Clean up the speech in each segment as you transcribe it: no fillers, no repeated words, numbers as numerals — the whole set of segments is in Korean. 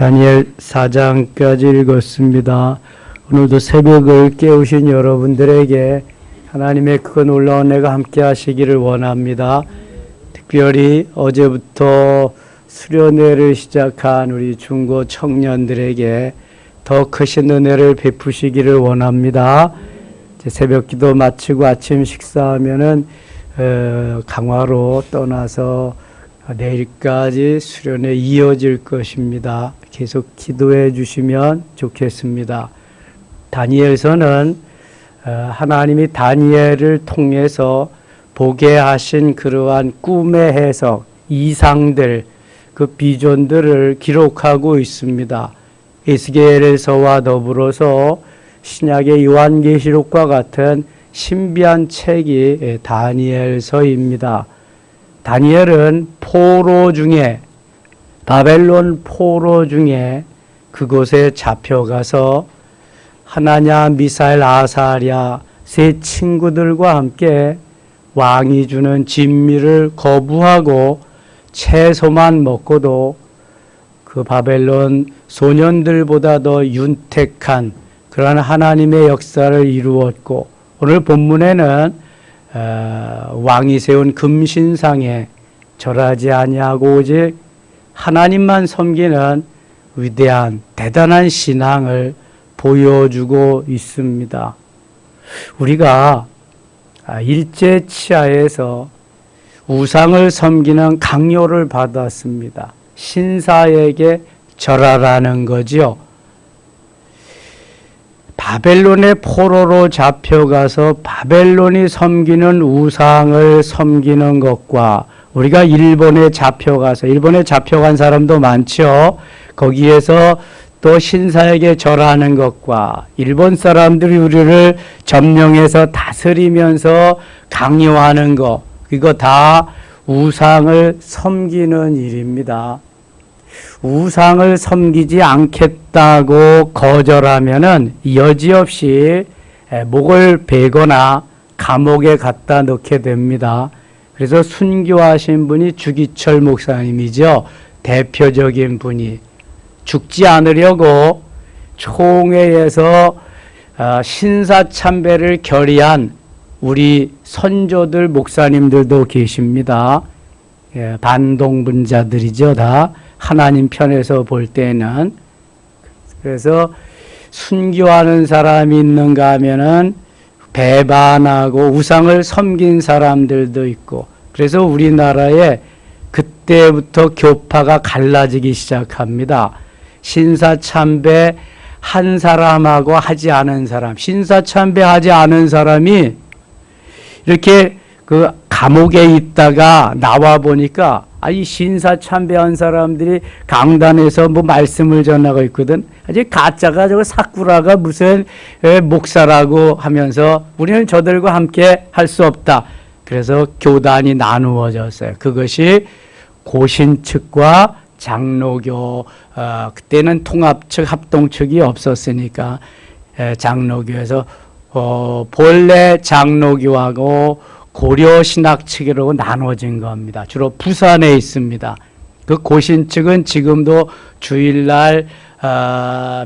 다니엘 4장까지 읽었습니다. 오늘도 새벽을 깨우신 여러분들에게 하나님의 그 놀라운 은혜가 함께 하시기를 원합니다. 특별히 어제부터 수련회를 시작한 우리 중고 청년들에게 더 크신 은혜를 베푸시기를 원합니다. 이제 새벽 기도 마치고 아침 식사하면은 강화로 떠나서 내일까지 수련회 이어질 것입니다. 계속 기도해 주시면 좋겠습니다. 다니엘서는 하나님이 다니엘을 통해서 보게 하신 그러한 꿈의 해석, 이상들, 그 비전들을 기록하고 있습니다. 에스겔서와 더불어서 신약의 요한계시록과 같은 신비한 책이 다니엘서입니다. 다니엘은 포로 중에, 바벨론 포로 중에 그곳에 잡혀가서 하나냐, 미사엘, 아사랴 세 친구들과 함께 왕이 주는 진미를 거부하고 채소만 먹고도 그 바벨론 소년들보다 더 윤택한 그러한 하나님의 역사를 이루었고, 오늘 본문에는 왕이 세운 금신상에 절하지 아니하고 오직 하나님만 섬기는 위대한 대단한 신앙을 보여주고 있습니다. 우리가 일제 치하에서 우상을 섬기는 강요를 받았습니다. 신사에게 절하라는 거지요. 바벨론의 포로로 잡혀가서 바벨론이 섬기는 우상을 섬기는 것과 우리가 일본에 잡혀간 사람도 많죠. 거기에서 또 신사에게 절하는 것과 일본 사람들이 우리를 점령해서 다스리면서 강요하는 것, 이거 다 우상을 섬기는 일입니다. 우상을 섬기지 않겠다고 거절하면은 여지없이 목을 베거나 감옥에 갖다 넣게 됩니다. 그래서 순교하신 분이 주기철 목사님이죠. 대표적인 분이 죽지 않으려고 총회에서 신사참배를 결의한 우리 선조들 목사님들도 계십니다. 반동분자들이죠. 다 하나님 편에서 볼 때는. 그래서 순교하는 사람이 있는가 하면은 배반하고 우상을 섬긴 사람들도 있고, 그래서 우리나라에 그때부터 교파가 갈라지기 시작합니다. 신사참배 한 사람하고 하지 않은 사람, 신사참배 하지 않은 사람이 이렇게 그 감옥에 있다가 나와 보니까 이 신사참배한 사람들이 강단에서 뭐 말씀을 전하고 있거든. 아직 가짜가 저거 사쿠라가 무슨 목사라고 하면서 우리는 저들과 함께 할 수 없다. 그래서 교단이 나누어졌어요. 그것이 고신 측과 장로교, 그때는 통합 측, 합동 측이 없었으니까 장로교에서 본래 장로교하고 고려 신학 측이라고 나눠진 겁니다. 주로 부산에 있습니다. 그 고신 측은 지금도 주일날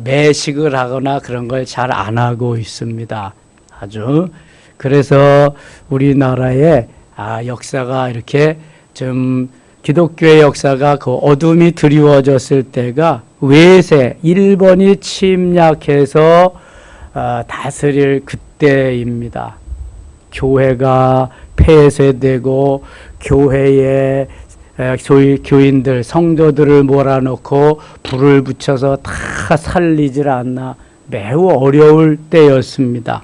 매식을 하거나 그런 걸 잘 안 하고 있습니다. 아주. 그래서 우리나라의 역사가 이렇게 좀 기독교의 역사가 그 어둠이 드리워졌을 때가 외세, 일본이 침략해서 다스릴 그때입니다. 교회가 폐쇄되고 교회에 소위 교인들, 성도들을 몰아넣고 불을 붙여서 다 살리질 않나 매우 어려울 때였습니다.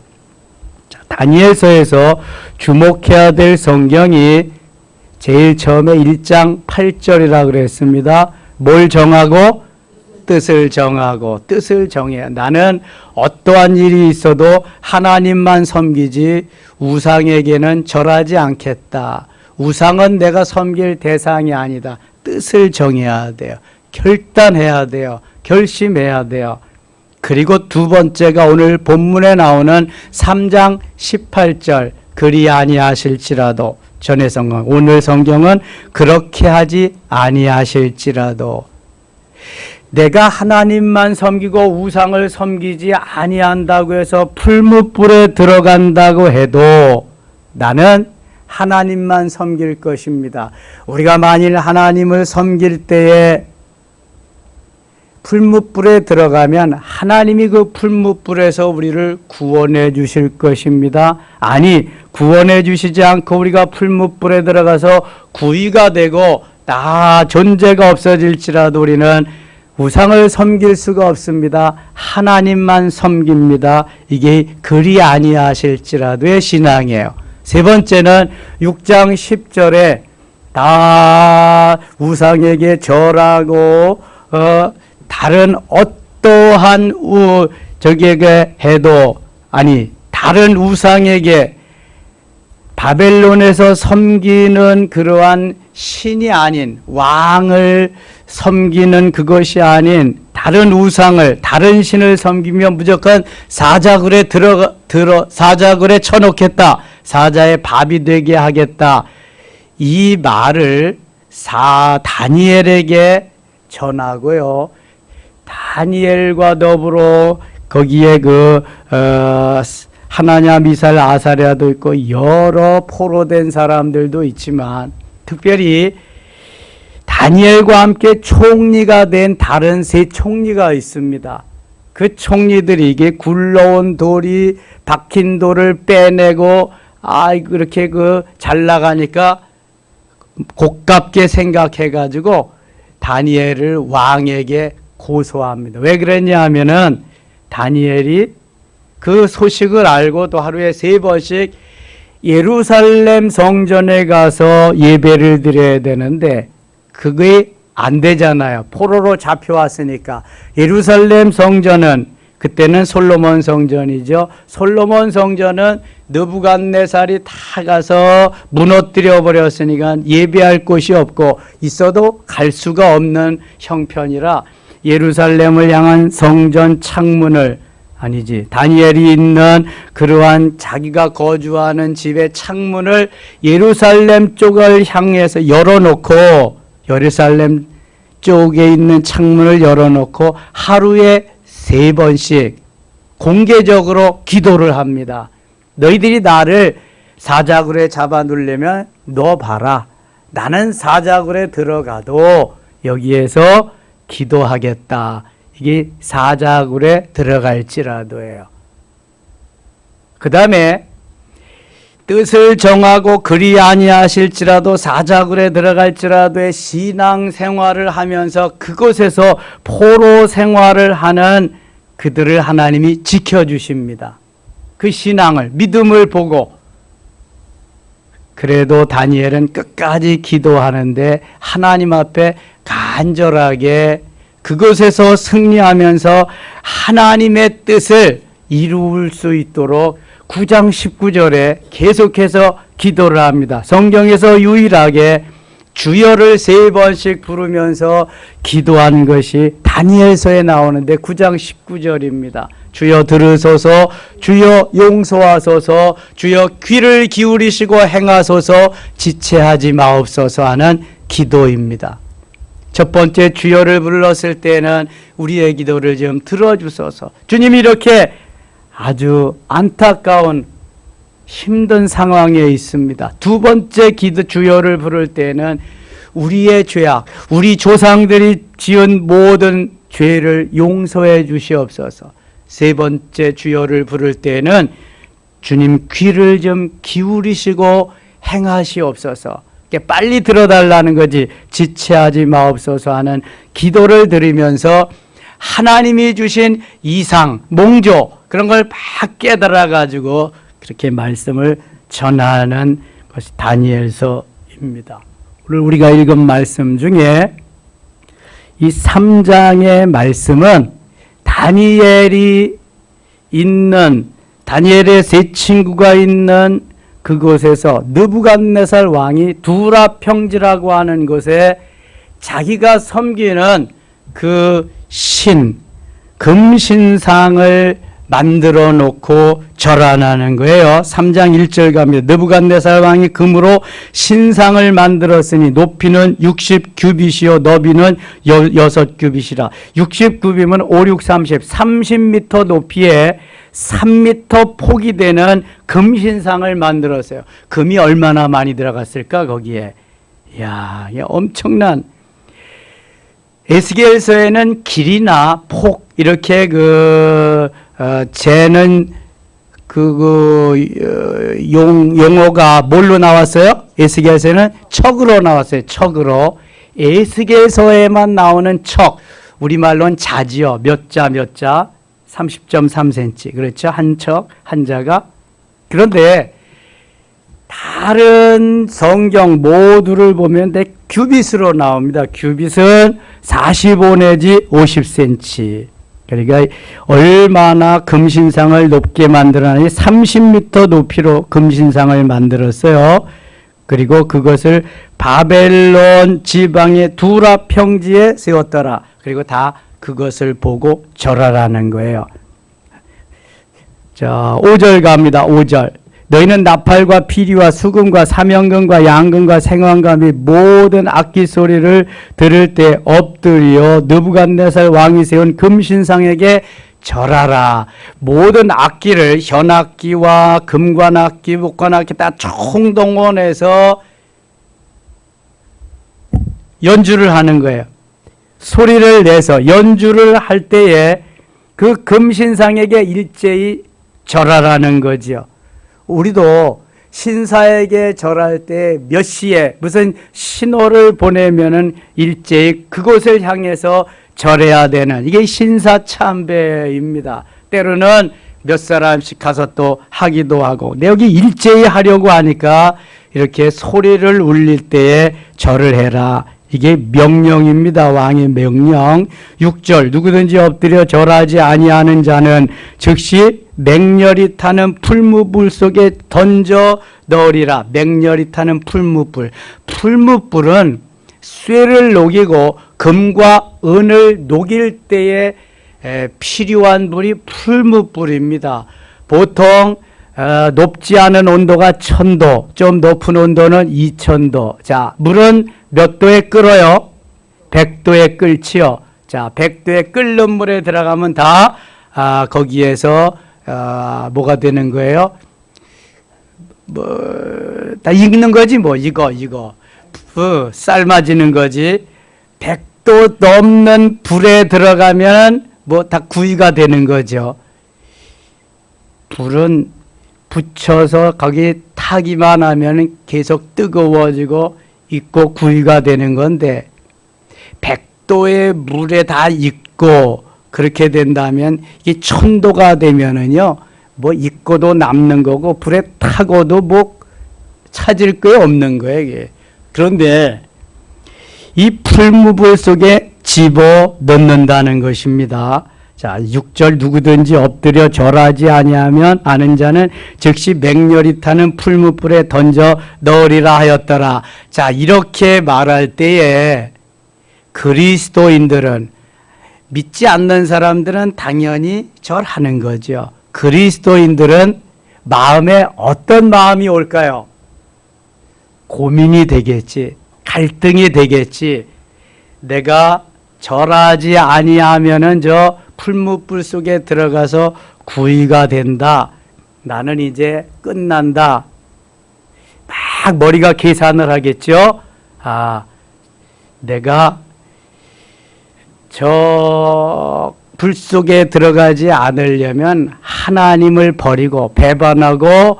다니엘서에서 주목해야 될 성경이 제일 처음에 1장 8절이라고 그랬습니다. 뭘 정하고? 뜻을 정하고, 뜻을 정해야. 나는 어떠한 일이 있어도 하나님만 섬기지 우상에게는 절하지 않겠다. 우상은 내가 섬길 대상이 아니다. 뜻을 정해야 돼요. 결단해야 돼요. 결심해야 돼요. 그리고 두 번째가 오늘 본문에 나오는 3장 18절, 그리 아니하실지라도, 전의 성경, 오늘 성경은 그렇게 하지 아니하실지라도, 내가 하나님만 섬기고 우상을 섬기지 아니한다고 해서 풀무불에 들어간다고 해도 나는 하나님만 섬길 것입니다. 우리가 만일 하나님을 섬길 때에 풀무불에 들어가면 하나님이 그 풀무불에서 우리를 구원해 주실 것입니다. 아니, 구원해 주시지 않고 우리가 풀무불에 들어가서 구위가 되고 다 존재가 없어질지라도 우리는 우상을 섬길 수가 없습니다. 하나님만 섬깁니다. 이게 그리 아니하실지라도의 신앙이에요. 세 번째는 6장 10절에 다 우상에게 절하고 다른 어떠한 저기에게 해도 아니 다른 우상에게 바벨론에서 섬기는 그러한 신이 아닌 왕을 섬기는 그것이 아닌 다른 우상을 다른 신을 섬기면 무조건 사자굴에 사자굴에 쳐놓겠다. 사자의 밥이 되게 하겠다. 이 말을 다니엘에게 전하고요. 다니엘과 더불어 거기에 하나냐, 미사엘, 아사랴도 있고 여러 포로된 사람들도 있지만 특별히 다니엘과 함께 총리가 된 다른 세 총리가 있습니다. 그 총리들이 이게 굴러온 돌이 박힌 돌을 빼내고 그렇게 잘 나가니까 고깝게 생각해가지고 다니엘을 왕에게 고소합니다. 왜 그랬냐 하면은 다니엘이 그 소식을 알고도 하루에 3번씩 예루살렘 성전에 가서 예배를 드려야 되는데 그게 안 되잖아요. 포로로 잡혀왔으니까. 예루살렘 성전은 그때는 솔로몬 성전이죠. 솔로몬 성전은 느부갓네살이 다 가서 무너뜨려 버렸으니까 예배할 곳이 없고 있어도 갈 수가 없는 형편이라 예루살렘을 향한 성전 창문을 다니엘이 있는 그러한 자기가 거주하는 집의 창문을 예루살렘 쪽을 향해서 열어놓고 예루살렘 쪽에 있는 창문을 열어놓고 하루에 3번씩 공개적으로 기도를 합니다. 너희들이 나를 사자굴에 잡아놓으려면 너 봐라. 나는 사자굴에 들어가도 여기에서 기도하겠다. 이게 사자굴에 들어갈지라도예요. 그 다음에 뜻을 정하고 그리 아니하실지라도 사자굴에 들어갈지라도의 신앙생활을 하면서 그곳에서 포로 생활을 하는 그들을 하나님이 지켜주십니다. 그 신앙을 믿음을 보고 그래도 다니엘은 끝까지 기도하는데 하나님 앞에 간절하게 그곳에서 승리하면서 하나님의 뜻을 이룰 수 있도록 9장 19절에 계속해서 기도를 합니다. 성경에서 유일하게 주여를 3번씩 부르면서 기도한 것이 다니엘서에 나오는데 9장 19절입니다. 주여 들으소서, 주여 용서하소서, 주여 귀를 기울이시고 행하소서, 지체하지 마옵소서 하는 기도입니다. 첫 번째 주여를 불렀을 때는 우리의 기도를 좀 들어주소서. 주님이 이렇게 아주 안타까운 힘든 상황에 있습니다. 두 번째 기도 주여를 부를 때는 우리의 죄악, 우리 조상들이 지은 모든 죄를 용서해 주시옵소서. 세 번째 주여를 부를 때는 주님 귀를 좀 기울이시고 행하시옵소서. 빨리 들어달라는 거지 지체하지 마옵소서 하는 기도를 드리면서 하나님이 주신 이상, 몽조 그런 걸 막 깨달아가지고 그렇게 말씀을 전하는 것이 다니엘서입니다. 오늘 우리가 읽은 말씀 중에 이 3장의 말씀은 다니엘의 세 친구가 있는 그곳에서 느부갓네살 왕이 두라 평지라고 하는 곳에 자기가 섬기는 그 금신상을 만들어 놓고 절하라는 거예요. 3장 1절 갑니다. 느부갓네살 왕이 금으로 신상을 만들었으니 높이는 60규빗이요 너비는 6규빗이라. 60규빗이면 5, 6, 30m 높이에 3m 폭이 되는 금신상을 만들었어요. 금이 얼마나 많이 들어갔을까 거기에. 이야, 엄청난. 에스겔서에는 길이나 폭 이렇게 재는 용어가 뭘로 나왔어요? 에스겔서에는 척으로 나왔어요. 척으로. 에스겔서에만 나오는 척. 우리말로는 자지요. 몇 자. 30.3cm. 그렇죠? 한 척, 한 자가. 그런데 다른 성경 모두를 보면 규빗으로 나옵니다. 규빗은 45 내지 50cm. 그러니까 얼마나 금신상을 높게 만들었느냐. 30m 높이로 금신상을 만들었어요. 그리고 그것을 바벨론 지방의 두라 평지에 세웠더라. 그리고 다 그것을 보고 절하라는 거예요. 자, 5절 갑니다. 5절. 너희는 나팔과 피리와 수금과 사명금과 양금과 생황과 및 모든 악기 소리를 들을 때 엎드려 느부갓네살 왕이 세운 금신상에게 절하라. 모든 악기를 현악기와 금관악기, 목관악기 다 총동원해서 연주를 하는 거예요. 소리를 내서 연주를 할 때에 그 금신상에게 일제히 절하라는 거지요. 우리도 신사에게 절할 때 몇 시에 무슨 신호를 보내면은 일제히 그곳을 향해서 절해야 되는 이게 신사참배입니다. 때로는 몇 사람씩 가서 또 하기도 하고. 근데 여기 일제히 하려고 하니까 이렇게 소리를 울릴 때에 절을 해라. 이게 명령입니다. 왕의 명령. 6절 누구든지 엎드려 절하지 아니하는 자는 즉시 맹렬히 타는 풀무불 속에 던져 넣으리라. 맹렬히 타는 풀무불. 풀무불은 쇠를 녹이고 금과 은을 녹일 때에 필요한 불이 풀무불입니다. 보통 높지 않은 온도가 1000도, 좀 높은 온도는 2000도. 자, 물은 몇 도에 끓어요? 100도에 끓지요. 자, 100도에 끓는 물에 들어가면 다 거기에서 뭐가 되는 거예요? 다 익는 거지 뭐. 이거 삶아지는 거지. 100도 넘는 불에 들어가면 뭐 다 구이가 되는 거죠. 불은 붙여서 거기 타기만 하면 계속 뜨거워지고 익고 구이가 되는 건데 100도의 물에 다 익고 그렇게 된다면 이게 1000도가 되면은요 뭐 익고도 남는 거고 불에 타고도 뭐 찾을 게 없는 거예요 이게. 그런데 이 풀무불 속에 집어 넣는다는 것입니다. 자, 6절 누구든지 엎드려 절하지 아니하면 아는 자는 즉시 맹렬히 타는 풀무불에 던져 넣으리라 하였더라. 자, 이렇게 말할 때에 그리스도인들은 믿지 않는 사람들은 당연히 절하는 거죠. 그리스도인들은 마음에 어떤 마음이 올까요? 고민이 되겠지. 갈등이 되겠지. 내가 절하지 아니하면은 저 풀무불 속에 들어가서 구이가 된다. 나는 이제 끝난다. 막 머리가 계산을 하겠죠. 내가 저 불 속에 들어가지 않으려면 하나님을 버리고 배반하고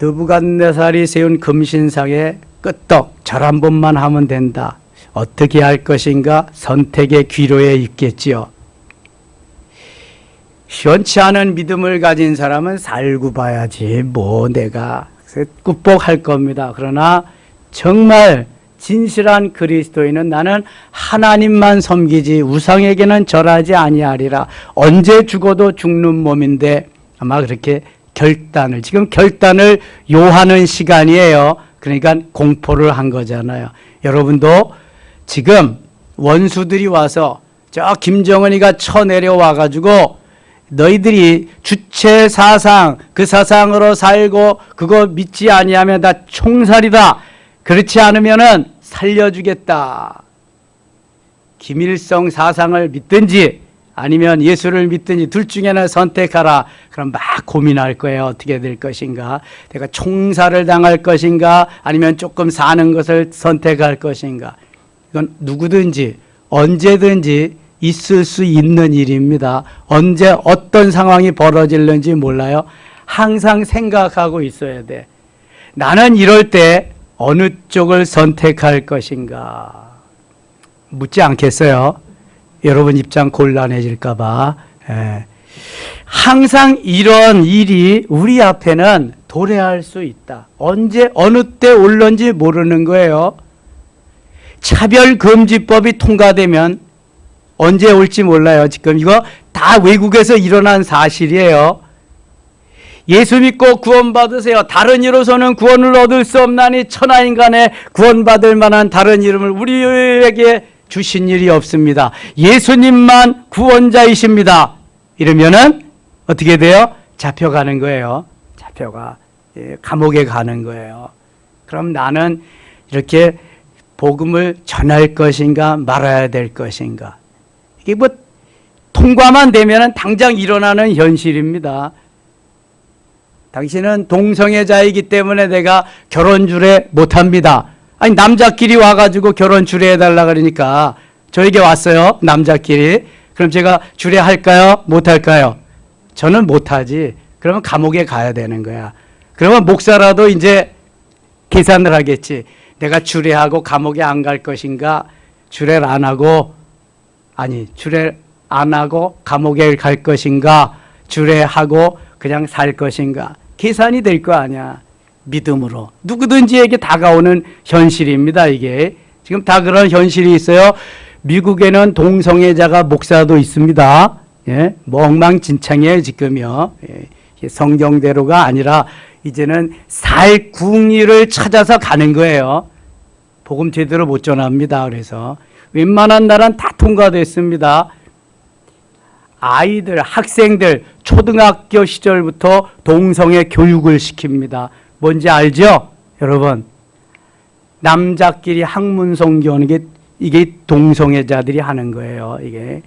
느부갓네살이 세운 금신상에 끄떡 절 한 번만 하면 된다. 어떻게 할 것인가? 선택의 귀로에 있겠지요. 시원치 않은 믿음을 가진 사람은 살고 봐야지 뭐 내가 굽복할 겁니다. 그러나 정말 진실한 그리스도인은 나는 하나님만 섬기지 우상에게는 절하지 아니하리라. 언제 죽어도 죽는 몸인데 아마 그렇게 지금 결단을 요하는 시간이에요. 그러니까 공포를 한 거잖아요. 여러분도 지금 원수들이 와서 저 김정은이가 쳐내려와 가지고 너희들이 주체 사상, 그 사상으로 살고 그거 믿지 아니하면 다 총살이다. 그렇지 않으면은 살려주겠다. 김일성 사상을 믿든지 아니면 예수를 믿든지 둘 중에 하나 선택하라. 그럼 막 고민할 거예요. 어떻게 될 것인가. 내가 총살을 당할 것인가 아니면 조금 사는 것을 선택할 것인가. 이건 누구든지 언제든지 있을 수 있는 일입니다. 언제 어떤 상황이 벌어질는지 몰라요. 항상 생각하고 있어야 돼. 나는 이럴 때 어느 쪽을 선택할 것인가. 묻지 않겠어요? 여러분 입장 곤란해질까 봐. 항상 이런 일이 우리 앞에는 도래할 수 있다. 언제 어느 때 올런지 모르는 거예요. 차별금지법이 통과되면 언제 올지 몰라요. 지금 이거 다 외국에서 일어난 사실이에요. 예수 믿고 구원받으세요. 다른 이로서는 구원을 얻을 수 없나니 천하인간에 구원받을 만한 다른 이름을 우리에게 주신 일이 없습니다. 예수님만 구원자이십니다. 이러면은 어떻게 돼요? 잡혀가는 거예요. 잡혀가. 감옥에 가는 거예요. 그럼 나는 이렇게 복음을 전할 것인가 말아야 될 것인가. 이게 뭐 통과만 되면은 당장 일어나는 현실입니다. 당신은 동성애자이기 때문에 내가 결혼 주례 못합니다. 아니 남자끼리 와가지고 결혼 주례해달라 그러니까 저에게 왔어요. 남자끼리. 그럼 제가 주례할까요? 못할까요? 저는 못하지. 그러면 감옥에 가야 되는 거야. 그러면 목사라도 이제 계산을 하겠지. 내가 주례하고 감옥에 안 갈 것인가? 주례를 안 하고 주례 안 하고 감옥에 갈 것인가? 주례하고 그냥 살 것인가? 계산이 될 거 아니야. 믿음으로. 누구든지에게 다가오는 현실입니다. 이게. 지금 다 그런 현실이 있어요. 미국에는 동성애자가 목사도 있습니다. 예? 뭐 엉망진창이에요 지금요. 예. 성경대로가 아니라 이제는 살 궁리를 찾아서 가는 거예요. 복음 제대로 못 전합니다. 그래서 웬만한 나라는 다 통과됐습니다. 아이들, 학생들 초등학교 시절부터 동성애 교육을 시킵니다. 뭔지 알죠? 여러분, 남자끼리 학문 성교하는 게 이게 동성애자들이 하는 거예요. 이게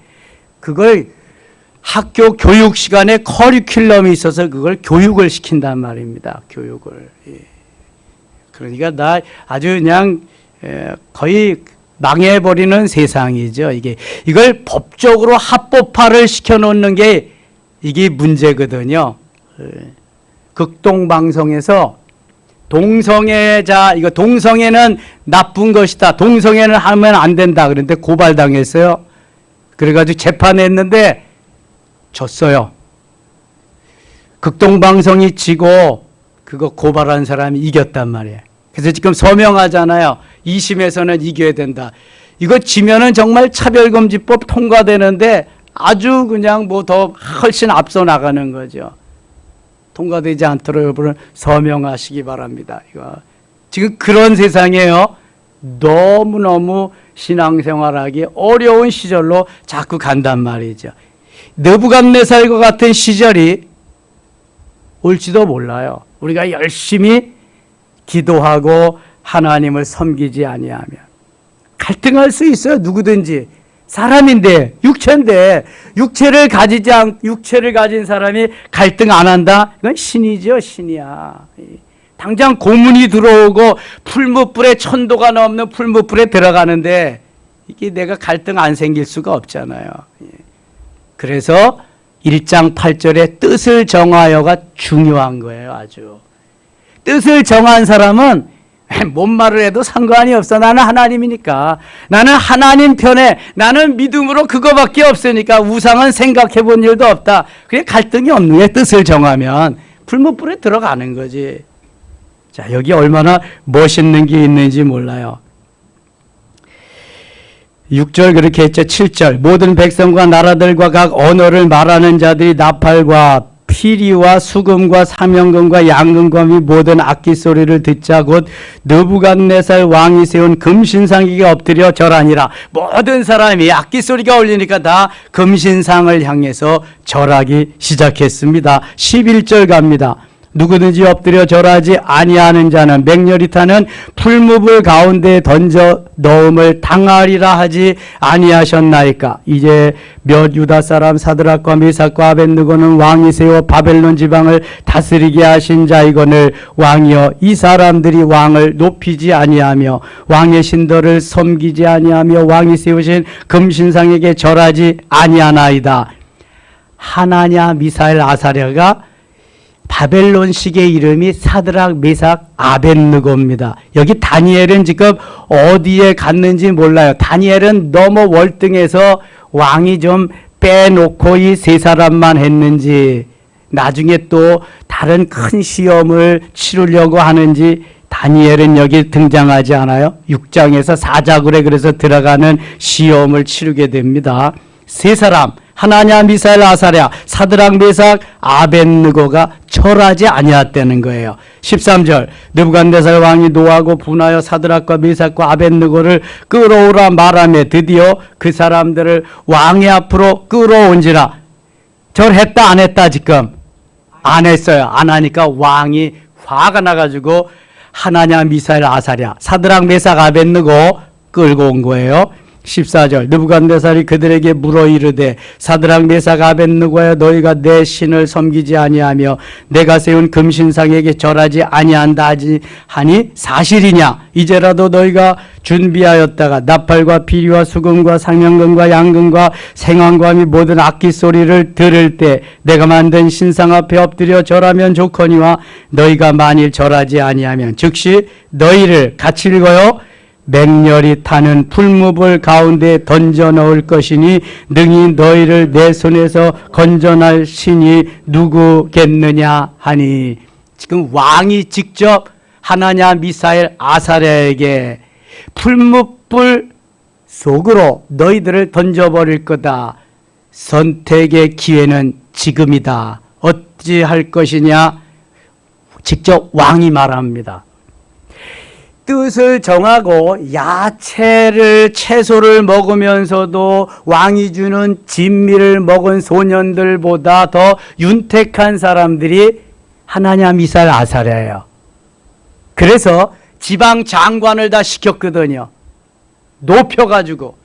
그걸 학교 교육 시간에 커리큘럼이 있어서 그걸 교육을 시킨단 말입니다. 교육을. 예. 그러니까 나 아주 그냥 거의 망해버리는 세상이죠. 이걸 법적으로 합법화를 시켜놓는 게 이게 문제거든요. 극동방송에서 동성애자, 이거 동성애는 나쁜 것이다. 동성애는 하면 안 된다. 그런데 고발당했어요. 그래가지고 재판했는데 졌어요. 극동방송이 지고 그거 고발한 사람이 이겼단 말이에요. 그래서 지금 서명하잖아요. 2심에서는 이겨야 된다. 이거 지면은 정말 차별금지법 통과되는데 아주 그냥 뭐 더 훨씬 앞서 나가는 거죠. 통과되지 않도록 여러분은 서명하시기 바랍니다. 이거 지금 그런 세상이에요. 너무너무 신앙생활하기 어려운 시절로 자꾸 간단 말이죠. 느부갓네살과 같은 시절이 올지도 몰라요. 우리가 열심히 기도하고 하나님을 섬기지 아니하면 갈등할 수 있어요. 누구든지. 사람인데, 육체인데, 육체를 가진 사람이 갈등 안 한다? 이건 신이죠, 신이야. 당장 고문이 들어오고 풀무불에 천도가 넘는 풀무불에 들어가는데 이게 내가 갈등 안 생길 수가 없잖아요. 그래서 1장 8절에 뜻을 정하여가 중요한 거예요, 아주. 뜻을 정한 사람은 뭔 말을 해도 상관이 없어. 나는 하나님이니까. 나는 하나님 편에, 나는 믿음으로 그거밖에 없으니까 우상은 생각해 본 일도 없다. 그게 갈등이 없는 게 뜻을 정하면 풀무불에 들어가는 거지. 자, 여기 얼마나 멋있는 게 있는지 몰라요. 6절 그렇게 했죠. 7절 모든 백성과 나라들과 각 언어를 말하는 자들이 나팔과 피리와 수금과 사명금과 양금과 및 모든 악기 소리를 듣자 곧 느부갓네살 왕이 세운 금신상에게 엎드려 절하니라. 모든 사람이 악기 소리가 울리니까 다 금신상을 향해서 절하기 시작했습니다. 11절 갑니다. 누구든지 엎드려 절하지 아니하는 자는 맹렬히 타는 풀무불 가운데 던져 넣음을 당하리라 하지 아니하셨나이까. 이제 몇 유다 사람 사드락과 메삭과 아벳느고는 왕이 세워 바벨론 지방을 다스리게 하신 자이거늘 왕이여 이 사람들이 왕을 높이지 아니하며 왕의 신들을 섬기지 아니하며 왕이 세우신 금신상에게 절하지 아니하나이다. 하나냐 미사엘 아사랴가 바벨론식의 이름이 사드락, 메삭, 아벳느고입니다. 여기 다니엘은 지금 어디에 갔는지 몰라요. 다니엘은 너무 월등해서 왕이 좀 빼놓고 이 세 사람만 했는지 나중에 또 다른 큰 시험을 치르려고 하는지 다니엘은 여기 등장하지 않아요. 6장에서 사자굴에 그래서 들어가는 시험을 치르게 됩니다. 세 사람 하나냐 미사엘 아사랴 사드락 메삭 아벳느고가 절하지 아니했다는 거예요. 13절 느부갓네살 왕이 노하고 분하여 사드락과 메삭과 아벳느고를 끌어오라 말하며 드디어 그 사람들을 왕의 앞으로 끌어온지라. 절했다 안 했다? 지금 안 했어요. 안 하니까 왕이 화가 나가지고 하나냐 미사엘 아사랴 사드락 메삭 아벳느고 끌고 온 거예요. 14절 느부갓네살이 그들에게 물어 이르되 사드락 메삭 아벳느고여 너희가 내 신을 섬기지 아니하며 내가 세운 금신상에게 절하지 아니한다 하니 사실이냐. 이제라도 너희가 준비하였다가 나팔과 피리와 수금과 상명금과 양금과 생황과 및 모든 악기 소리를 들을 때 내가 만든 신상 앞에 엎드려 절하면 좋거니와 너희가 만일 절하지 아니하면 즉시 너희를 같이 읽어요. 맹렬히 타는 풀무불 가운데 던져 넣을 것이니 능히 너희를 내 손에서 건져낼 신이 누구겠느냐 하니. 지금 왕이 직접 하나냐 미사엘 아사랴에게 풀무불 속으로 너희들을 던져버릴 거다. 선택의 기회는 지금이다. 어찌할 것이냐. 직접 왕이 말합니다. 뜻을 정하고 채소를 먹으면서도 왕이 주는 진미를 먹은 소년들보다 더 윤택한 사람들이 하나냐 미사엘 아사랴예요. 그래서 지방 장관을 다 시켰거든요. 높여가지고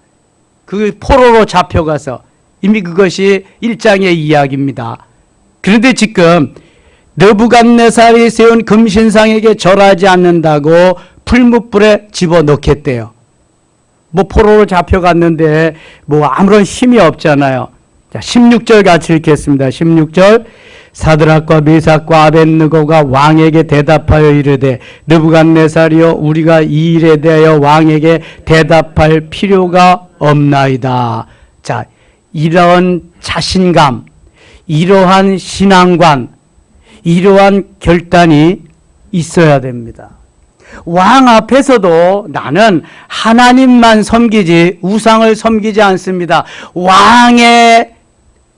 그 포로로 잡혀가서 이미 그것이 1장의 이야기입니다. 그런데 지금 느부갓네살이 세운 금신상에게 절하지 않는다고 풀무불에 집어넣겠대요. 뭐 포로로 잡혀갔는데 뭐 아무런 힘이 없잖아요. 자, 16절 같이 읽겠습니다. 16절 사드락과 메삭과 아벳느고가 왕에게 대답하여 이르되 느부갓네살이여 우리가 이 일에 대하여 왕에게 대답할 필요가 없나이다. 자, 이런 자신감, 이러한 신앙관, 이러한 결단이 있어야 됩니다. 왕 앞에서도 나는 하나님만 섬기지 우상을 섬기지 않습니다. 왕의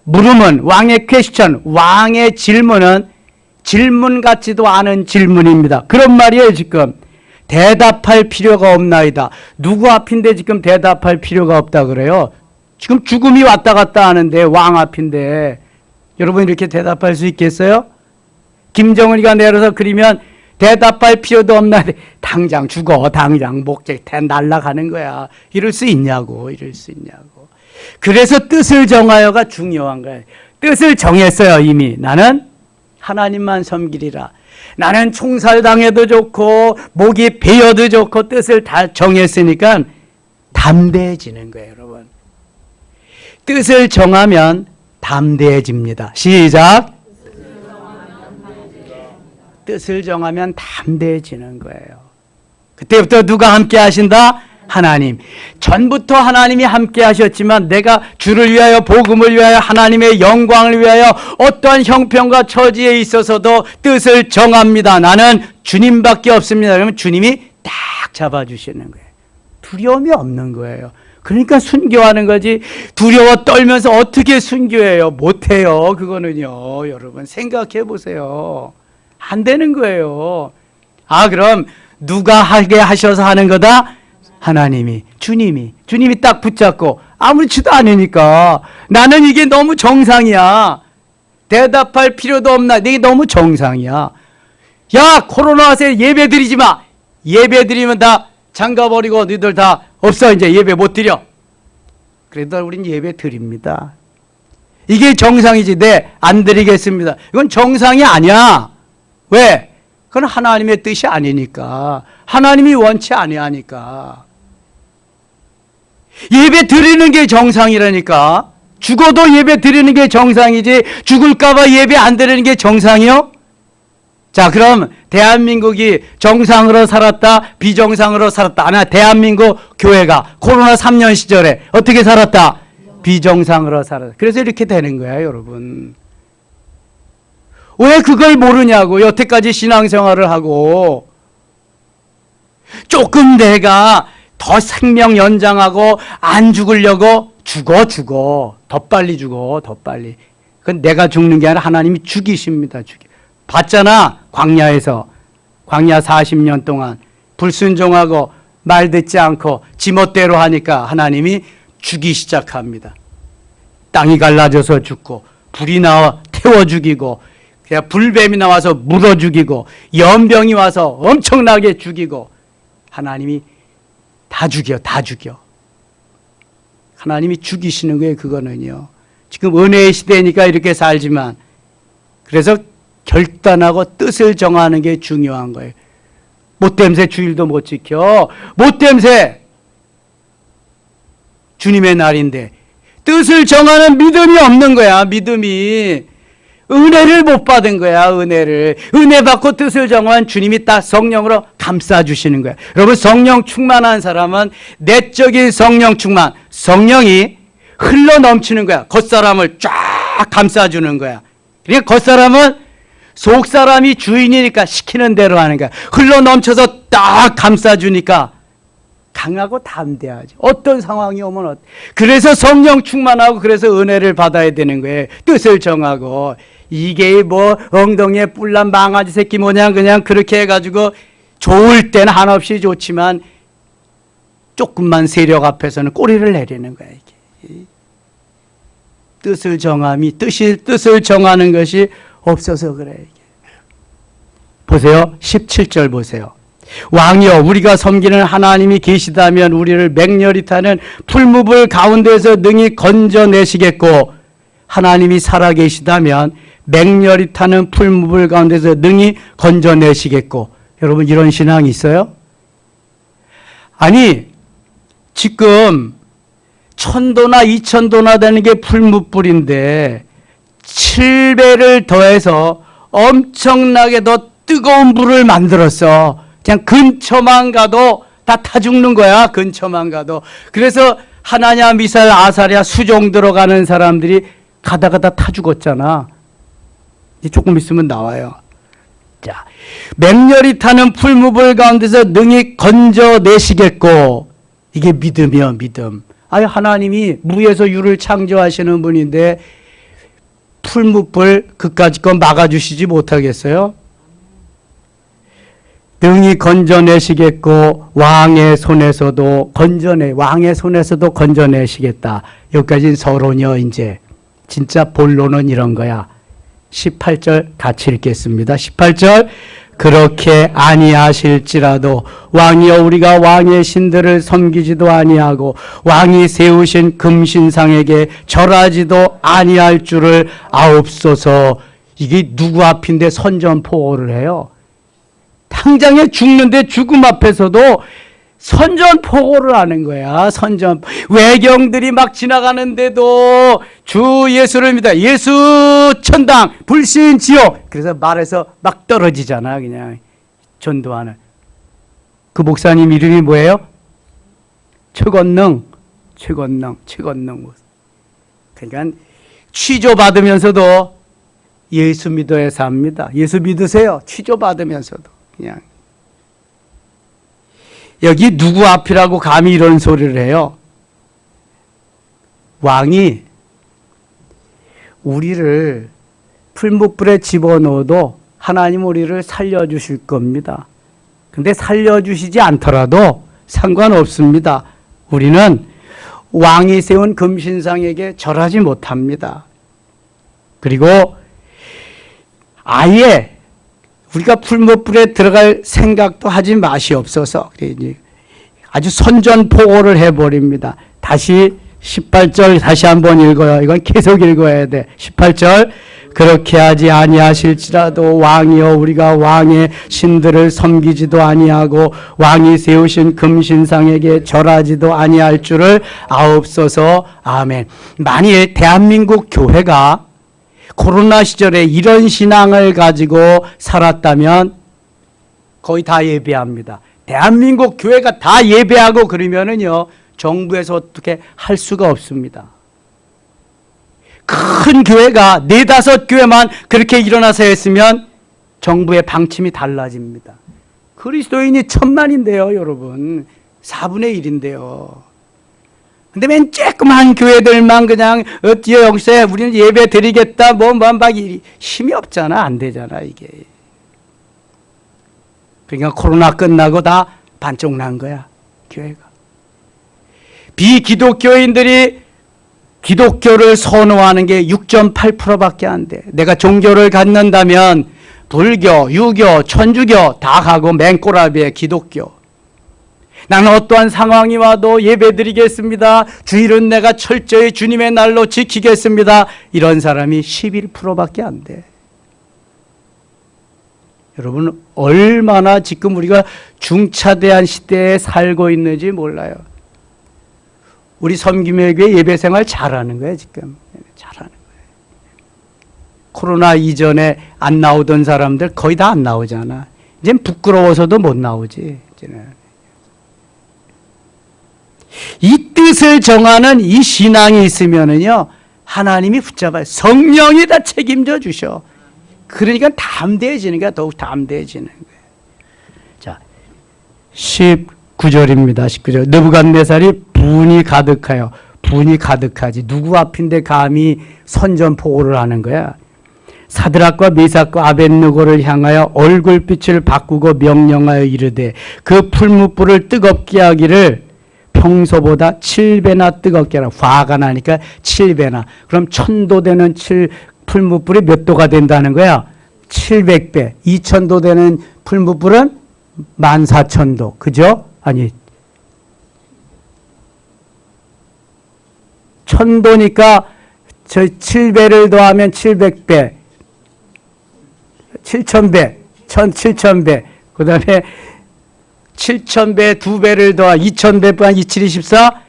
물음은, 왕의 퀘스천, 왕의 질문은 질문 같지도 않은 질문입니다. 그런 말이에요. 지금 대답할 필요가 없나이다. 누구 앞인데 지금 대답할 필요가 없다 그래요? 지금 죽음이 왔다 갔다 하는데 왕 앞인데 여러분 이렇게 대답할 수 있겠어요? 김정은이가 내려서 그리면 대답할 필요도 없나. 당장 죽어. 당장 목재 날아가는 거야. 이럴 수 있냐고. 이럴 수 있냐고. 그래서 뜻을 정하여가 중요한 거예요. 뜻을 정했어요. 이미. 나는 하나님만 섬기리라. 나는 총살당해도 좋고 목이 베어도 좋고 뜻을 다 정했으니까 담대해지는 거예요. 여러분. 뜻을 정하면 담대해집니다. 시작. 뜻을 정하면 담대해지는 거예요. 그때부터 누가 함께 하신다? 하나님. 전부터 하나님이 함께 하셨지만 내가 주를 위하여 복음을 위하여 하나님의 영광을 위하여 어떠한 형편과 처지에 있어서도 뜻을 정합니다. 나는 주님밖에 없습니다. 그러면 주님이 딱 잡아주시는 거예요. 두려움이 없는 거예요. 그러니까 순교하는 거지. 두려워 떨면서 어떻게 순교해요? 못해요. 그거는요. 여러분 생각해 보세요. 안 되는 거예요. 아, 그럼 누가 하게 하셔서 하는 거다? 하나님이, 주님이 딱 붙잡고 아무렇지도 않으니까 나는 이게 너무 정상이야. 대답할 필요도 없나? 이게 너무 정상이야. 야, 코로나 와서 예배 드리지 마. 예배 드리면 다 잠가버리고 너희들 다 없어. 이제 예배 못 드려. 그래도 우린 예배 드립니다. 이게 정상이지. 네, 안 드리겠습니다. 이건 정상이 아니야. 왜? 그건 하나님의 뜻이 아니니까. 하나님이 원치 아니하니까. 예배 드리는 게 정상이라니까. 죽어도 예배 드리는 게 정상이지 죽을까봐 예배 안 드리는 게 정상이요? 자, 그럼 대한민국이 정상으로 살았다, 비정상으로 살았다. 아니야, 대한민국 교회가 코로나 3년 시절에 어떻게 살았다? 비정상으로 살았다. 그래서 이렇게 되는 거야, 여러분. 왜 그걸 모르냐고. 여태까지 신앙생활을 하고 조금 내가 더 생명 연장하고 안 죽으려고 죽어. 더 빨리 죽어, 더 빨리. 그건 내가 죽는 게 아니라 하나님이 죽이십니다. 봤잖아, 광야에서. 광야 40년 동안 불순종하고 말 듣지 않고 지멋대로 하니까 하나님이 죽이기 시작합니다. 땅이 갈라져서 죽고 불이 나와 태워 죽이고 불뱀이 나와서 물어 죽이고 연병이 와서 엄청나게 죽이고 하나님이 다 죽여. 하나님이 죽이시는 거예요, 그거는요. 지금 은혜의 시대니까 이렇게 살지만 그래서 결단하고 뜻을 정하는 게 중요한 거예요. 못됨새 주일도 못 지켜. 못됨새 주님의 날인데 뜻을 정하는 믿음이 없는 거야. 믿음이. 은혜를 못 받은 거야. 은혜 받고 뜻을 정한 주님이 딱 성령으로 감싸주시는 거야. 여러분, 성령 충만한 사람은 내적인 성령 충만, 성령이 흘러 넘치는 거야. 겉사람을 쫙 감싸주는 거야. 그러니까 겉사람은 속사람이 주인이니까 시키는 대로 하는 거야. 흘러 넘쳐서 딱 감싸주니까 강하고 담대하지. 어떤 상황이 오면 그래서 성령 충만하고 그래서 은혜를 받아야 되는 거예요. 뜻을 정하고. 이게 뭐 엉덩이에 뿔난 망아지 새끼 모양 그냥 그렇게 해가지고 좋을 때는 한없이 좋지만 조금만 세력 앞에서는 꼬리를 내리는 거야. 이게. 뜻을 정하는 것이 없어서 그래. 이게. 보세요. 17절 보세요. 왕이여, 우리가 섬기는 하나님이 계시다면 우리를 맹렬히 타는 풀무불 가운데서 능히 건져내시겠고, 하나님이 살아계시다면 맹렬히 타는 풀무불 가운데서 능히 건져내시겠고. 여러분, 이런 신앙이 있어요? 아니, 지금 1000도나 2000도나 되는 게 풀무불인데 7배를 더해서 엄청나게 더 뜨거운 불을 만들었어. 그냥 근처만 가도 다 타 죽는 거야. 근처만 가도. 그래서 하나냐, 미사엘, 아사랴 수종 들어가는 사람들이 가다가 다 타 죽었잖아. 이제 조금 있으면 나와요. 자, 맹렬히 타는 풀무불 가운데서 능히 건져내시겠고. 이게 믿음이요, 믿음. 아니, 하나님이 무에서 유를 창조하시는 분인데 풀무불 그까짓 거 막아주시지 못하겠어요? 능히 건져내시겠고 왕의 손에서도 건져내시겠다. 여기까지는 서론이요. 이제 진짜 본론은 이런 거야. 18절 같이 읽겠습니다. 18절 그렇게 아니하실지라도 왕이여, 우리가 왕의 신들을 섬기지도 아니하고 왕이 세우신 금신상에게 절하지도 아니할 줄을 아옵소서. 이게 누구 앞인데 선전포고를 해요? 당장에 죽는데 죽음 앞에서도 선전포고를 하는 거야. 외경들이 막 지나가는데도 주 예수를 믿어. 예수 천당, 불신 지옥. 그래서 말에서 막 떨어지잖아. 그냥 전도하는. 그 목사님 이름이 뭐예요? 최건능. 그러니까 취조받으면서도 예수 믿어야 삽니다. 예수 믿으세요. 취조받으면서도. 그냥. 여기 누구 앞이라고 감히 이런 소리를 해요? 왕이 우리를 풀무불에 집어넣어도 하나님 우리를 살려주실 겁니다. 근데 살려주시지 않더라도 상관없습니다. 우리는 왕이 세운 금신상에게 절하지 못합니다. 그리고 아예 우리가 풀무불에 들어갈 생각도 하지 마시옵소서. 아주 선전포고를 해버립니다. 다시 18절 다시 한번 읽어요. 이건 계속 읽어야 돼. 18절 그렇게 하지 아니하실지라도 왕이여 우리가 왕의 신들을 섬기지도 아니하고 왕이 세우신 금신상에게 절하지도 아니할 줄을 아옵소서. 아멘. 만일 대한민국 교회가 코로나 시절에 이런 신앙을 가지고 살았다면 거의 다 예배합니다. 대한민국 교회가 다 예배하고 그러면은요, 정부에서 어떻게 할 수가 없습니다. 큰 교회가 4-5 교회만 그렇게 일어나서 했으면 정부의 방침이 달라집니다. 그리스도인이 1000만인데요, 여러분. 4분의 1인데요. 근데 맨 쬐끄만 교회들만 그냥 어찌요 영세 우리는 예배 드리겠다 막 힘이 없잖아. 안 되잖아 이게. 그러니까 코로나 끝나고 다 반쪽 난 거야 교회가. 비기독교인들이 기독교를 선호하는 게 6.8%밖에 안 돼. 내가 종교를 갖는다면 불교, 유교, 천주교 다 가고 맨꼬라비에 기독교. 나는 어떠한 상황이 와도 예배드리겠습니다. 주일은 내가 철저히 주님의 날로 지키겠습니다. 이런 사람이 11%밖에 안 돼. 여러분 얼마나 지금 우리가 중차대한 시대에 살고 있는지 몰라요. 우리 섬김회교회 예배생활 잘하는 거예요 지금. 잘하는 거예요. 코로나 이전에 안 나오던 사람들 거의 다 안 나오잖아. 이젠 부끄러워서도 못 나오지. 이제는. 이 뜻을 정하는 이 신앙이 있으면은요, 하나님이 붙잡아요. 성령이 다 책임져 주셔. 그러니까 담대해지는 게 더욱 담대해지는 거예요. 자, 19절입니다. 19절. 느부갓네살이 분이 가득하여. 분이 가득하지. 누구 앞인데 감히 선전포고를 하는 거야. 사드락과 메삭과 아벳느고를 향하여 얼굴빛을 바꾸고 명령하여 이르되 그 풀무불을 뜨겁게 하기를 평소보다 7배나 뜨겁게 하라. 화가 나니까 7배나. 그럼 1000도 되는 풀무불이 몇 도가 된다는 거야? 700배. 2000도 되는 풀무불은 14,000도. 그죠? 아니 1000도니까 저 7배를 더하면 700배. 7000배. 7000배. 그 다음에 7000배 2배를 더하 2000배 또한 2724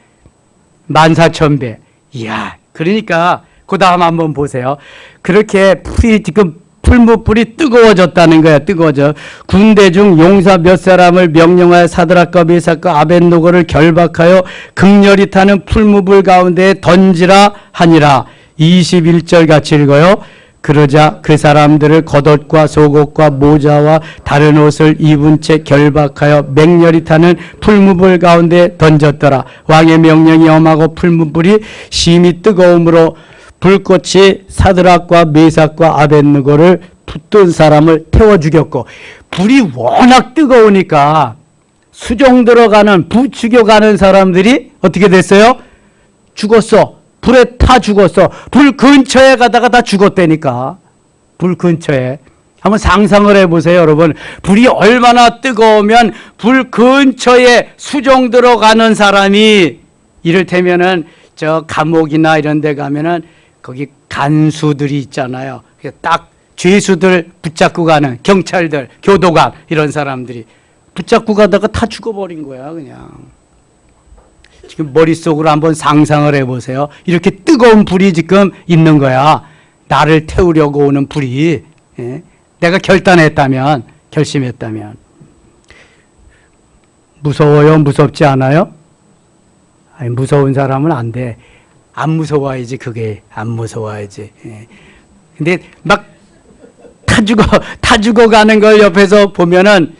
14,000배. 이야, 그러니까 그 다음 한번 보세요. 그렇게 풀이 지금 풀무불이 뜨거워졌다는 거야. 뜨거워져. 군대 중 용사 몇 사람을 명령하여 사드락과 메삭과 아벳느고를 결박하여 극렬히 타는 풀무불 가운데에 던지라 하니라. 21절 같이 읽어요. 그러자 그 사람들을 겉옷과 속옷과 모자와 다른 옷을 입은 채 결박하여 맹렬히 타는 풀무불 가운데 던졌더라. 왕의 명령이 엄하고 풀무불이 심히 뜨거움으로 불꽃이 사드락과 메삭과 아벳느고를 붙든 사람을 태워 죽였고, 불이 워낙 뜨거우니까 수종 들어가는 부추겨 가는 사람들이 어떻게 됐어요? 죽었어. 불에 타 죽었어. 불 근처에 가다가 다 죽었다니까. 불 근처에. 한번 상상을 해보세요, 여러분. 불이 얼마나 뜨거우면 불 근처에 수종 들어가는 사람이, 이를테면은 저 감옥이나 이런 데 가면은 거기 간수들이 있잖아요. 딱 죄수들 붙잡고 가는 경찰들, 교도관 이런 사람들이 붙잡고 가다가 다 죽어버린 거야, 그냥. 지금 머릿속으로 한번 상상을 해보세요. 이렇게 뜨거운 불이 지금 있는 거야. 나를 태우려고 오는 불이. 예? 내가 결심했다면. 무서워요? 무섭지 않아요? 아니, 무서운 사람은 안 돼. 안 무서워야지, 그게. 안 무서워야지. 예. 근데 막 타 죽어 가는 걸 옆에서 보면은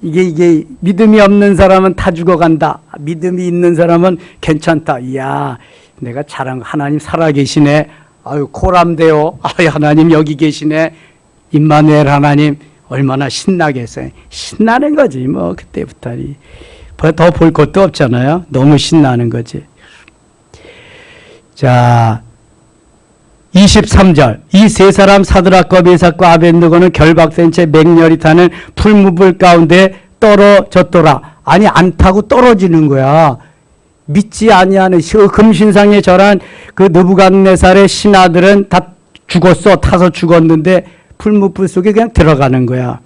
이게 믿음이 없는 사람은 다 죽어간다. 믿음이 있는 사람은 괜찮다. 이야, 내가 잘한 거 하나님 살아계시네. 아유, 코람데요. 아유, 하나님 여기 계시네. 임마누엘 하나님 얼마나 신나겠어요. 신나는 거지 뭐 그때부터니. 더 볼 것도 없잖아요. 너무 신나는 거지. 자, 23절. 이 세 사람 사드락과 메삭과 아벳느고는 결박된 채 맹렬히 타는 풀무불 가운데 떨어졌더라. 아니, 안 타고 떨어지는 거야. 믿지 아니하는 금신상에 절한 그 느부갓네살의 신하들은 다 죽었어. 타서 죽었는데 풀무불 속에 그냥 들어가는 거야.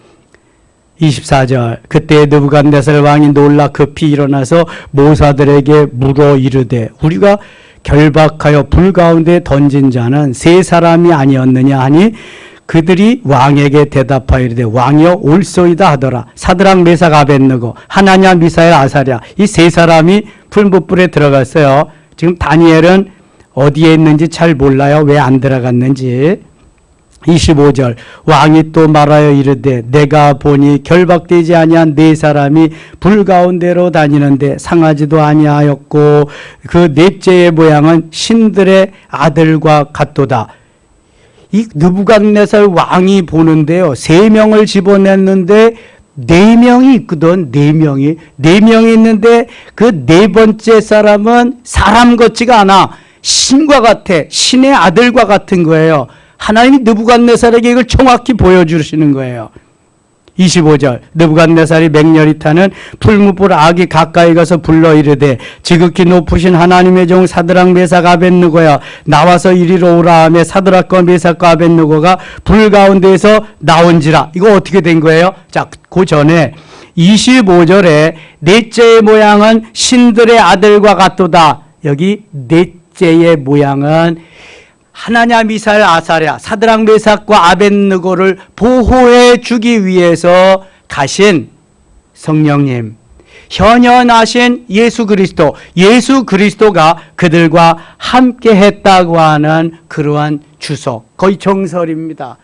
24절. 그때 느부갓네살 왕이 놀라 급히 일어나서 모사들에게 물어 이르되 우리가 결박하여 불 가운데 던진 자는 세 사람이 아니었느냐 하니 그들이 왕에게 대답하여 이르되 왕이여 옳소이다 하더라. 사드락 메삭 아벳느고 하나냐 미사엘 아사랴 이 세 사람이 풀무불에 들어갔어요. 지금 다니엘은 어디에 있는지 잘 몰라요. 왜 안 들어갔는지. 25절. 왕이 또 말하여 이르되 내가 보니 결박되지 아니한 네 사람이 불 가운데로 다니는데 상하지도 아니하였고 그 넷째의 모양은 신들의 아들과 같도다. 이 느부갓네살 왕이 보는데요. 3명을 집어냈는데 4명이 있거든. 4명이. 4명이 있는데 그 네 번째 사람은 사람 같지가 않아. 신과 같아. 신의 아들과 같은 거예요. 하나님이 느부갓네살에게 이걸 정확히 보여주시는 거예요. 25절. 느부갓네살이 맹렬히 타는 풀무불 악이 가까이 가서 불러 이르되 지극히 높으신 하나님의 종 사드락 메삭 아벳느고야 나와서 이리로 오라 하며 사드락과 메삭과 아벳느고가 불 가운데에서 나온지라. 이거 어떻게 된 거예요? 자, 그 전에 25절에 넷째의 모양은 신들의 아들과 같도다. 여기 넷째의 모양은 하나냐 미사엘 아사랴 사드락 메삭과 아벳느고를 보호해 주기 위해서 가신 성령님, 현현하신 예수 그리스도가 그들과 함께 했다고 하는 그러한 주석, 거의 정설입니다.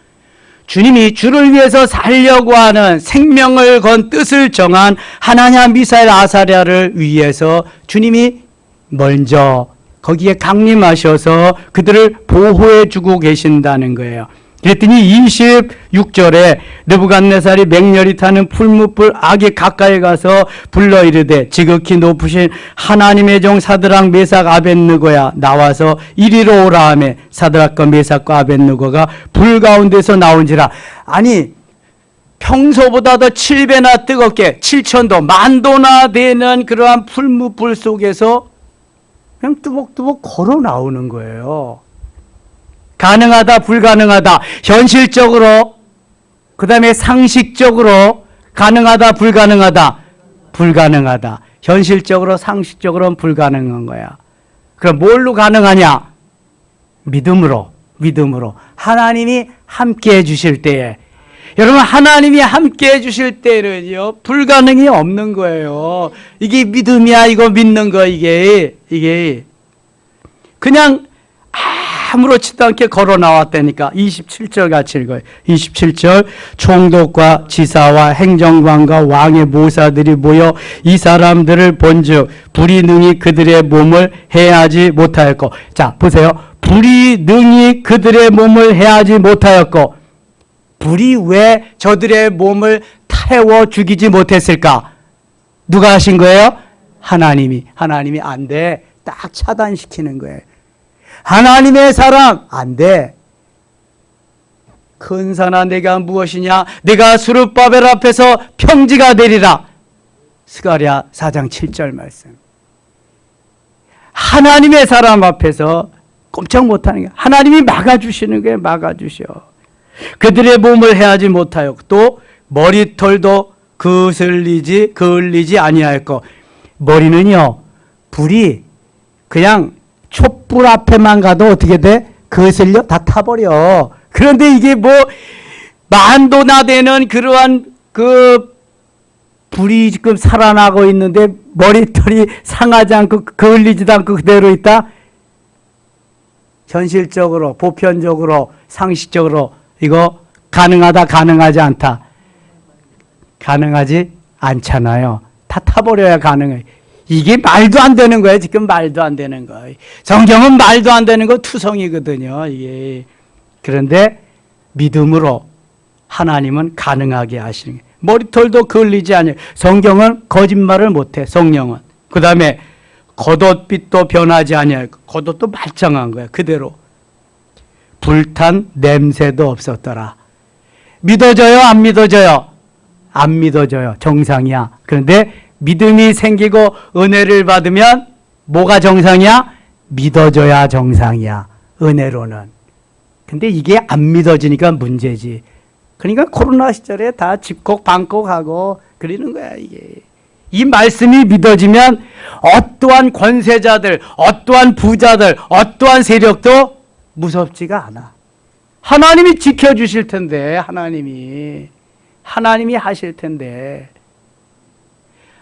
주님이 주를 위해서 살려고 하는 생명을 건 뜻을 정한 하나냐 미사엘 아사랴를 위해서 주님이 먼저 거기에 강림하셔서 그들을 보호해 주고 계신다는 거예요. 그랬더니 26절에 느부갓네살이 맹렬히 타는 풀무불 악이 가까이 가서 불러 이르되 지극히 높으신 하나님의 종 사드락 메삭 아벳느고야 나와서 이리로 오라 하며 사드락과 메삭과 아벳느고가 불 가운데서 나온지라. 아니, 평소보다 더 7배나 뜨겁게 7천도 만도나 되는 그러한 풀무불 속에서 그냥 뚜벅뚜벅 걸어 나오는 거예요. 가능하다, 불가능하다. 현실적으로, 그 다음에 상식적으로 가능하다, 불가능하다. 불가능하다. 현실적으로, 상식적으로는 불가능한 거야. 그럼 뭘로 가능하냐? 믿음으로. 하나님이 함께 해주실 때에. 여러분, 하나님이 함께 해주실 때는요, 불가능이 없는 거예요. 이게 믿음이야, 이거 믿는 거, 이게. 그냥 아무렇지도 않게 걸어 나왔다니까. 27절 같이 읽어요. 27절. 총독과 지사와 행정관과 왕의 모사들이 모여 이 사람들을 본즉 불이 능히 그들의 몸을 해하지 못하였고. 자, 보세요. 불이 능히 그들의 몸을 해하지 못하였고. 불이 왜 저들의 몸을 태워 죽이지 못했을까? 누가 하신 거예요? 하나님이 안 돼. 딱 차단시키는 거예요. 하나님의 사람 안 돼. 큰 산아 내가 무엇이냐? 내가 스룹바벨 앞에서 평지가 되리라. 스가랴 4장 7절 말씀. 하나님의 사람 앞에서 꼼짝 못하는 게 하나님이 막아주시는 거예요. 막아주셔. 그들의 몸을 해하지 못하여 또 머리털도 그을리지 아니하였고. 머리는요, 불이 그냥 촛불 앞에만 가도 어떻게 돼? 거슬려 다 타버려. 그런데 이게 뭐 만도나 되는 그러한 그 불이 지금 살아나고 있는데 머리털이 상하지 않고 그을리지도 않고 그대로 있다? 현실적으로, 보편적으로, 상식적으로 이거 가능하다, 가능하지 않다. 가능하지 않잖아요. 다 타버려야 가능해요. 이게 말도 안 되는 거예요. 지금 말도 안 되는 거예요. 성경은 말도 안 되는 거 투성이거든요. 이게. 그런데 믿음으로 하나님은 가능하게 하시는 거예요. 머리털도 걸리지 않아요. 성경은 거짓말을 못해. 성령은. 그 다음에 겉옷빛도 변하지 않아요. 겉옷도 말짱한 거야. 그대로. 불탄 냄새도 없었더라. 믿어져요? 안 믿어져요? 안 믿어져요. 정상이야. 그런데 믿음이 생기고 은혜를 받으면 뭐가 정상이야? 믿어져야 정상이야. 은혜로는. 근데 이게 안 믿어지니까 문제지. 그러니까 코로나 시절에 다 집콕 방콕하고 그러는 거야 이게. 이 말씀이 믿어지면 어떠한 권세자들, 어떠한 부자들, 어떠한 세력도 무섭지가 않아. 하나님이 지켜주실 텐데, 하나님이 하실 텐데.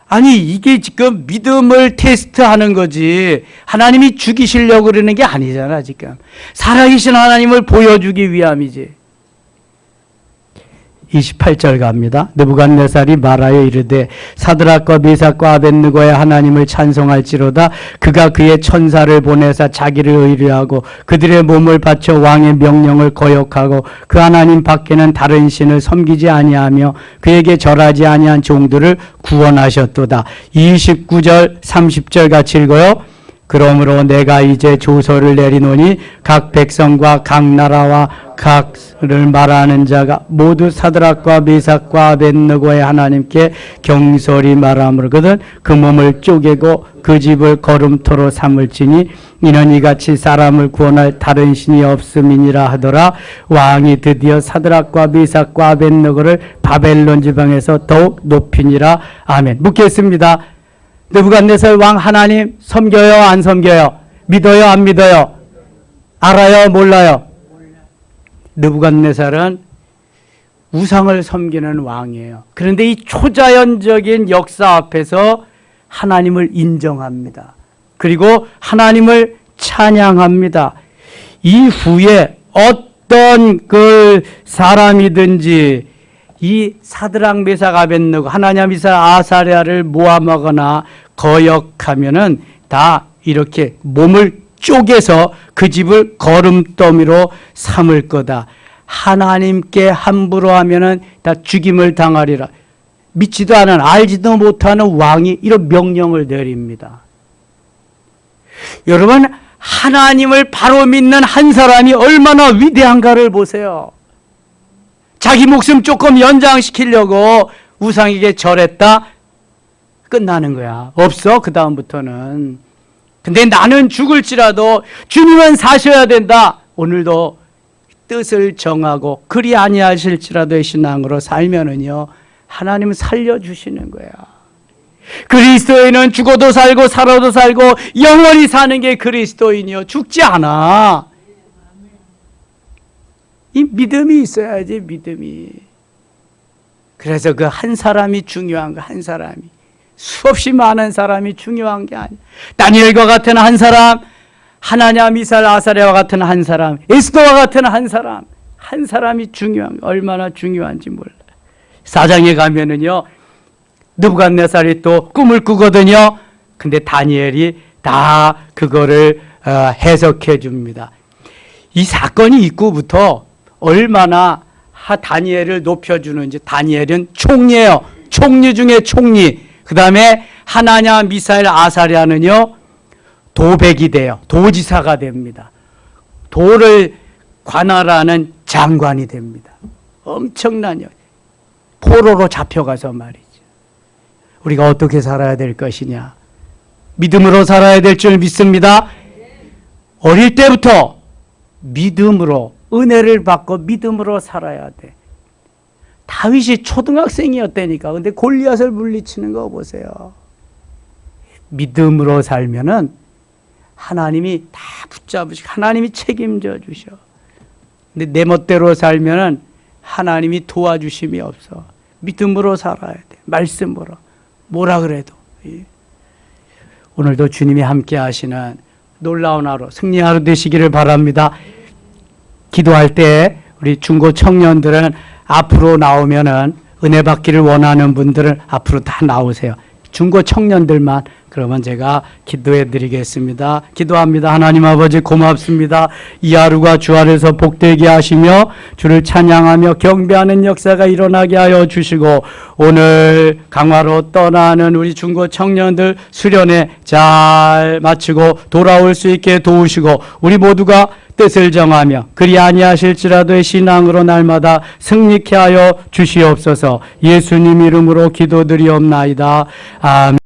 아니 이게 지금 믿음을 테스트하는 거지 하나님이 죽이시려고 그러는 게 아니잖아. 지금 살아계신 하나님을 보여주기 위함이지. 28절 갑니다. 느부갓네살이 말하여 이르되 사드락과 미삭과 아벳느고의 하나님을 찬송할지로다. 그가 그의 천사를 보내사 자기를 의뢰하고 그들의 몸을 바쳐 왕의 명령을 거역하고 그 하나님 밖에는 다른 신을 섬기지 아니하며 그에게 절하지 아니한 종들을 구원하셨도다. 29절 30절 같이 읽어요. 그러므로 내가 이제 조서를 내리노니 각 백성과 각 나라와 각을 말하는 자가 모두 사드락과 미삭과 아벳느고의 하나님께 경솔히 말하므로거든 그 몸을 쪼개고 그 집을 거름토로 삼을지니 이는 이같이 사람을 구원할 다른 신이 없음이니라 하더라. 왕이 드디어 사드락과 미삭과 아벳느고를 바벨론 지방에서 더욱 높이니라. 아멘. 묻겠습니다. 느부갓네살 왕 하나님 섬겨요? 안 섬겨요? 믿어요? 안 믿어요? 알아요? 몰라요? 느부갓네살은 우상을 섬기는 왕이에요. 그런데 이 초자연적인 역사 앞에서 하나님을 인정합니다. 그리고 하나님을 찬양합니다. 이후에 어떤 그 사람이든지 이 사드락 메삭 아벳느고 하나냐 미사엘 아사랴를 모함하거나 거역하면은 다 이렇게 몸을 쪼개서 그 집을 거름더미로 삼을 거다. 하나님께 함부로 하면은 다 죽임을 당하리라. 믿지도 않은 알지도 못하는 왕이 이런 명령을 내립니다. 여러분 하나님을 바로 믿는 한 사람이 얼마나 위대한가를 보세요. 자기 목숨 조금 연장시키려고 우상에게 절했다? 끝나는 거야. 없어 그 다음부터는. 근데 나는 죽을지라도 주님은 사셔야 된다. 오늘도 뜻을 정하고 그리 아니하실지라도의 신앙으로 살면은요 하나님은 살려주시는 거야. 그리스도인은 죽어도 살고 살아도 살고 영원히 사는 게 그리스도인이요 죽지 않아. 이 믿음이 있어야지. 믿음이. 그래서 그 한 사람이 중요한 거. 한 사람이. 수없이 많은 사람이 중요한 게 아니야. 다니엘과 같은 한 사람, 하나냐 미사엘 아사랴와 같은 한 사람, 에스더와 같은 한 사람, 한 사람이 중요한, 얼마나 중요한지 몰라요. 4장에 가면은요 느부갓네살이 또 꿈을 꾸거든요. 근데 다니엘이 다 그거를 해석해 줍니다. 이 사건이 있고부터 얼마나 다니엘을 높여주는지. 다니엘은 총리예요. 총리 중에 총리. 그 다음에 하나냐 미사엘 아사랴는요 도백이 돼요. 도지사가 됩니다. 도를 관할하는 장관이 됩니다. 엄청나요. 포로로 잡혀가서 말이죠. 우리가 어떻게 살아야 될 것이냐. 믿음으로 살아야 될 줄 믿습니다. 어릴 때부터 믿음으로 은혜를 받고 믿음으로 살아야 돼. 다윗이 초등학생이었다니까. 근데 골리앗을 물리치는 거 보세요. 믿음으로 살면은 하나님이 다 붙잡으시고 하나님이 책임져 주셔. 근데 내 멋대로 살면은 하나님이 도와주심이 없어. 믿음으로 살아야 돼. 말씀으로. 뭐라 그래도. 오늘도 주님이 함께 하시는 놀라운 하루, 승리 하루 되시기를 바랍니다. 기도할 때 우리 중고 청년들은 앞으로 나오면은 은혜 받기를 원하는 분들은 앞으로 다 나오세요. 중고 청년들만 그러면 제가 기도해 드리겠습니다. 기도합니다. 하나님 아버지 고맙습니다. 이 하루가 주 안에서 복되게 하시며 주를 찬양하며 경배하는 역사가 일어나게 하여 주시고 오늘 강화로 떠나는 우리 중고 청년들 수련회 잘 마치고 돌아올 수 있게 도우시고 우리 모두가 뜻을 정하며 그리 아니하실지라도의 신앙으로 날마다 승리케 하여 주시옵소서. 예수님 이름으로 기도드리옵나이다. 아멘.